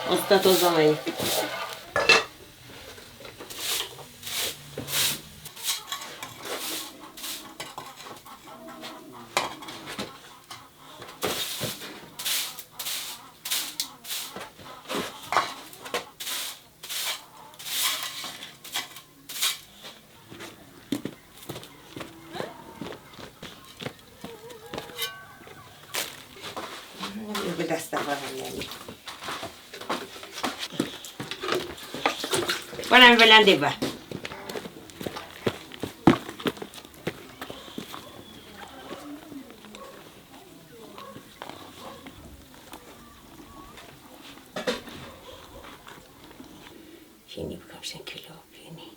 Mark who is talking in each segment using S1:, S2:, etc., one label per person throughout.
S1: Ostato zamej. به دست نمیاد. برام بلنده با. شینی بکشن کلو بینی.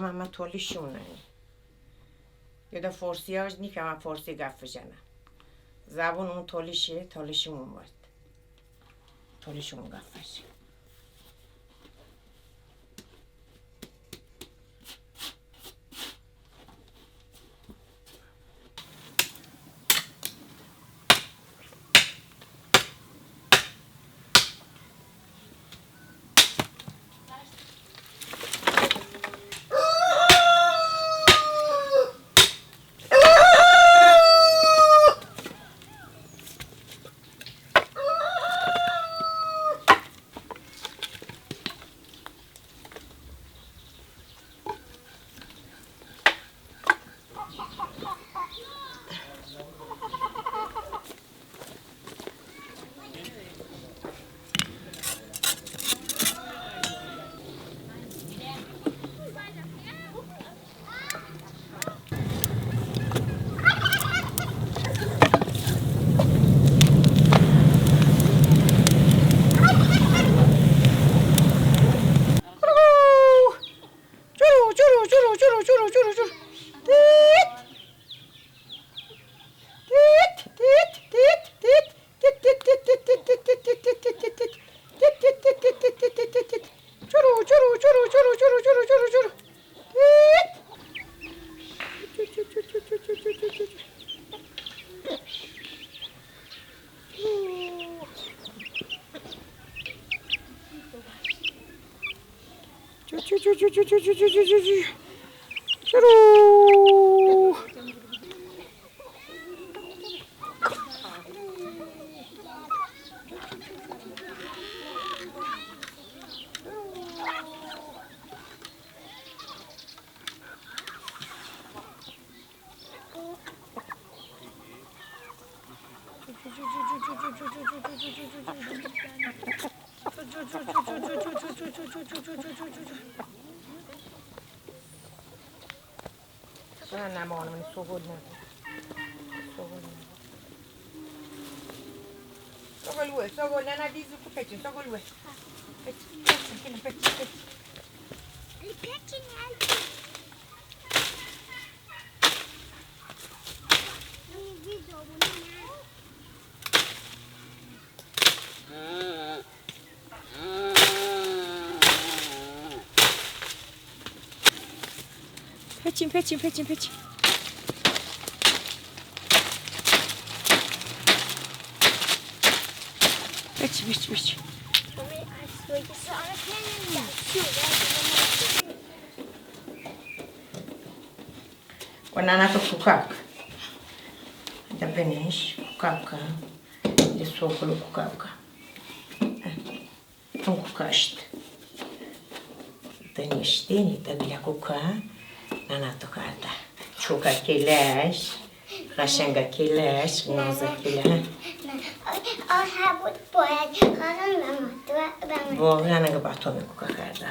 S1: اما من تولیشونه یا دا فارسی هاش نی که من فارسی گفت جنه زبون اون تولیشمون باید تولیشمون گفت نه مامان من سوگل نه سوگل نه دیزو پچه سوگل وه پچه Pecim. Bici. Wanana kukaka. Da benish kukaka. De socolo kukaka. Am kukaști. Da niște, da bine kuka. Nana tocata. Chuka kileș. Rașanga kileș. Noza kileș. Bo, nana ga batome kukaka da.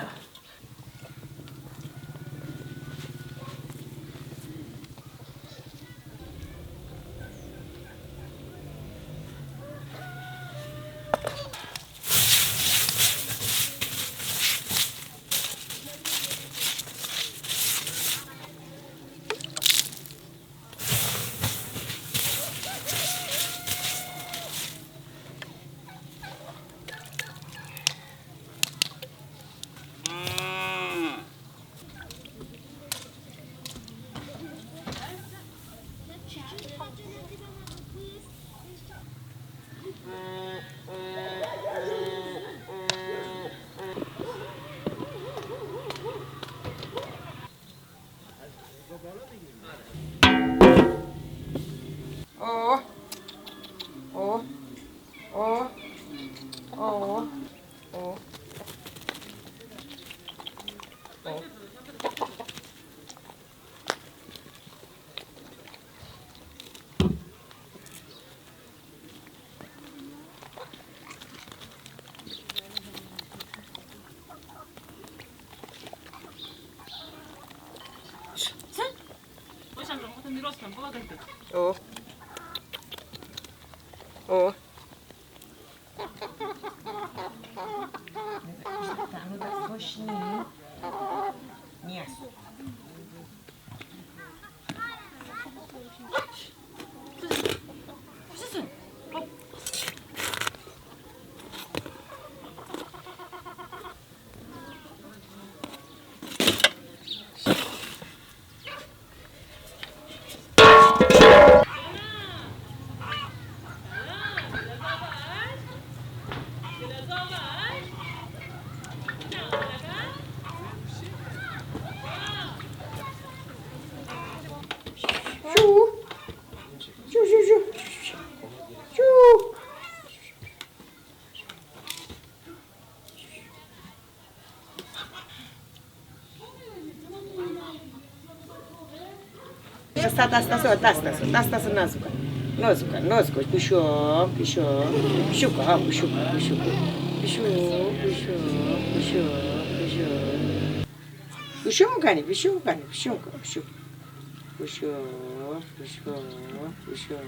S1: O. Asta Nozuka, puxou,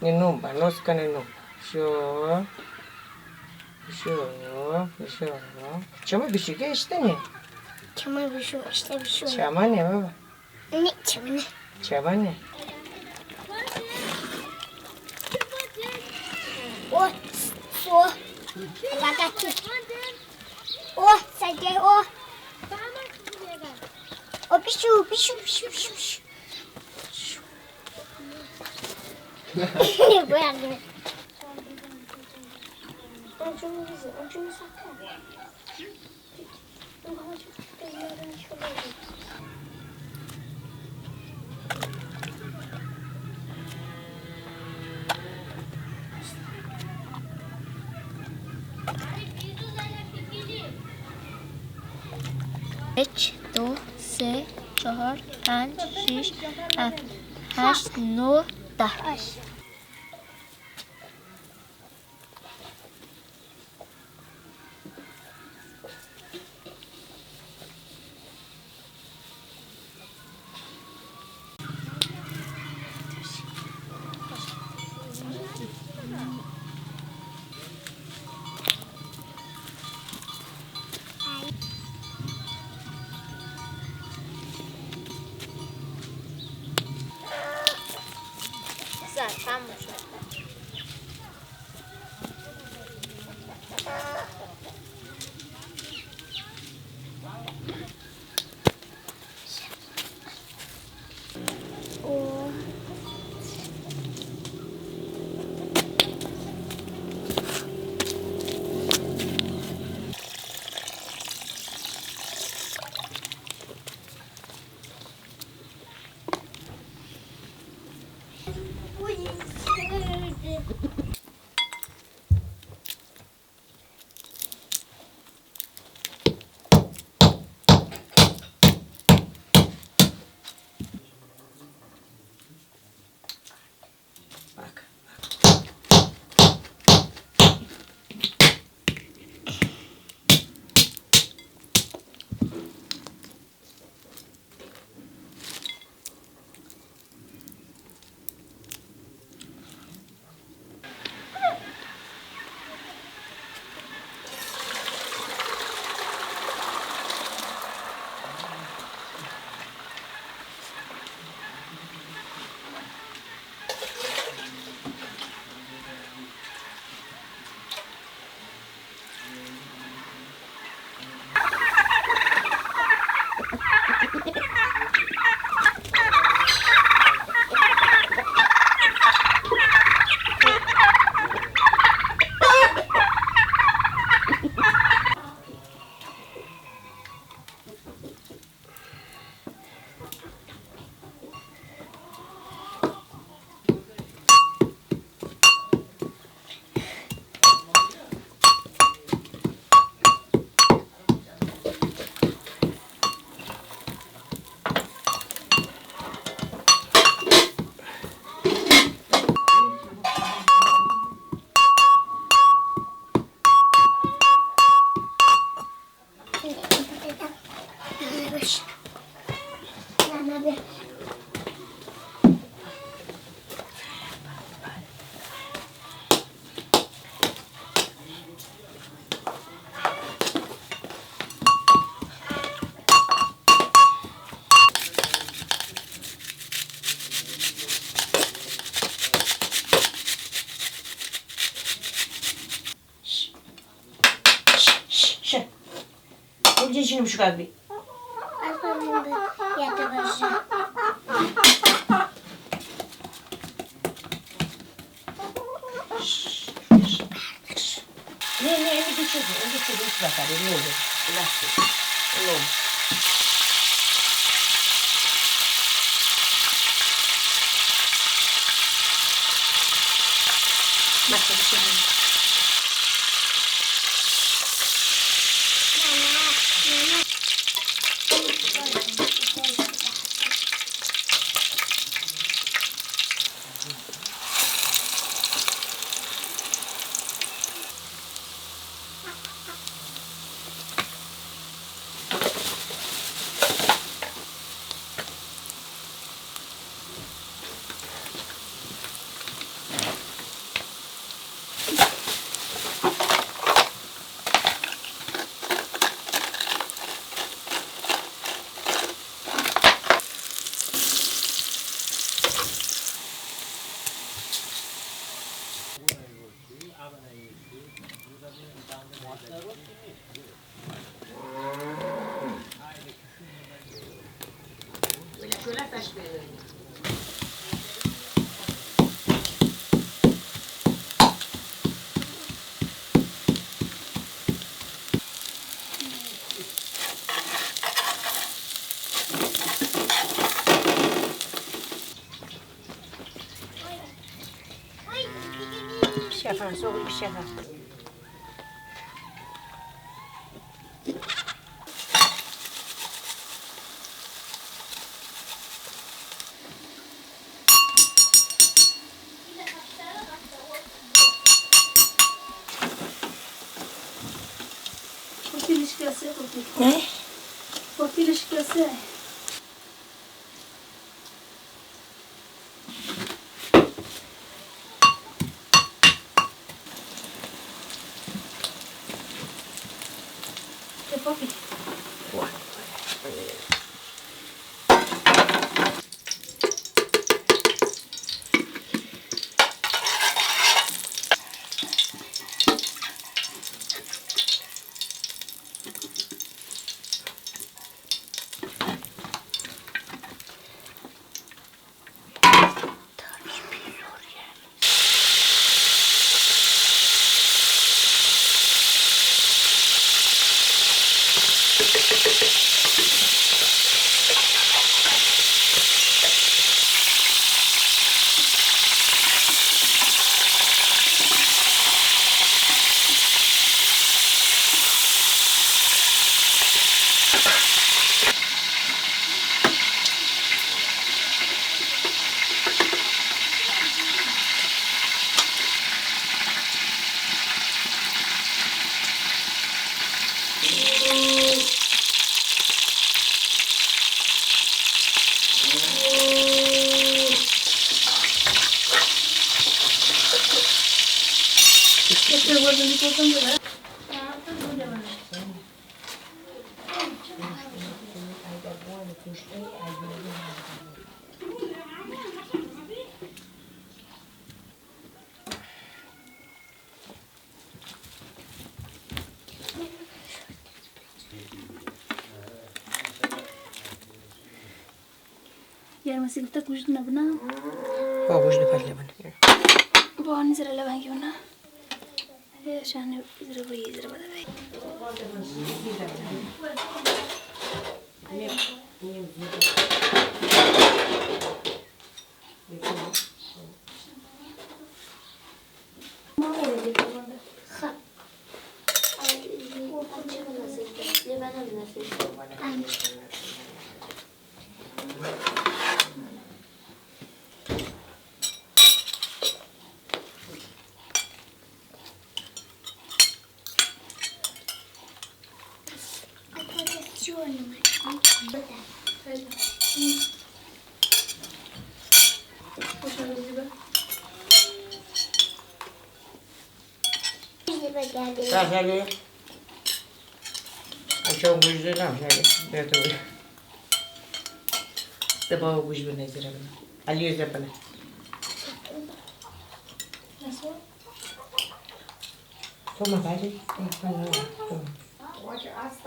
S1: Nenumba, Nozuka nenumba, puxou. Chama bicho que este ne?
S2: Chama bicho, este bicho.
S1: Chama ne baba.
S2: Ne, chama ne.
S1: Chama ne.
S2: O, apaga aqui. O, sai daí, o bicho. Guarda. Onde me sacar?
S3: یک دو سه چهار پنج شش هشت نه 10 تموم شد.
S1: بشینیم شو قلبی
S2: Aslında yatıracağım.
S1: Ne elini geçirdin. Elini geçirdin. Hiç bakar. Ne olur. Lastik. Ne olur. Başka bir şey değil. Şöyle taş böyle. Bir şey yapar, soğuk bir şey yapar.
S3: Profil ilişkisi, profil.
S1: Ne?
S3: Profil ilişkisi. Profil. यार मसीह तक कुछ ना बना
S1: हो कुछ नहीं कर ले बने
S3: बहुत नहीं जरा लगा क्यों ना ये शाने इधर वही इधर बता भाई
S1: Tá, velho. Achou um bujo não, velho. Eu tô. Você vai o bujo bem dizer agora. Ali é para. Toma, vai. Toma. Olha, as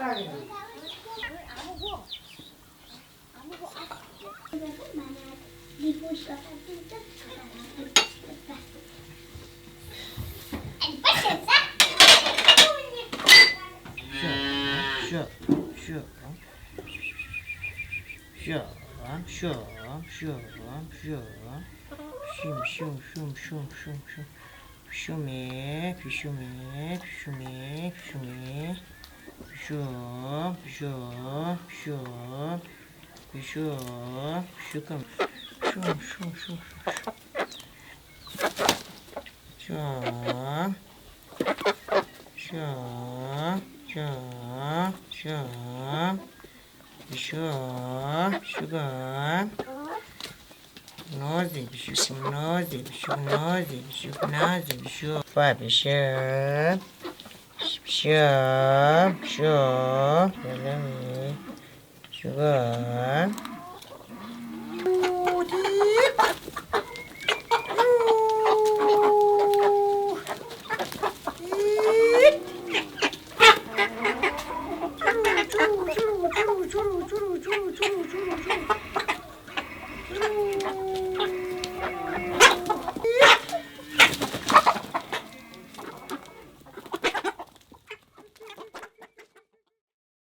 S1: Sugar.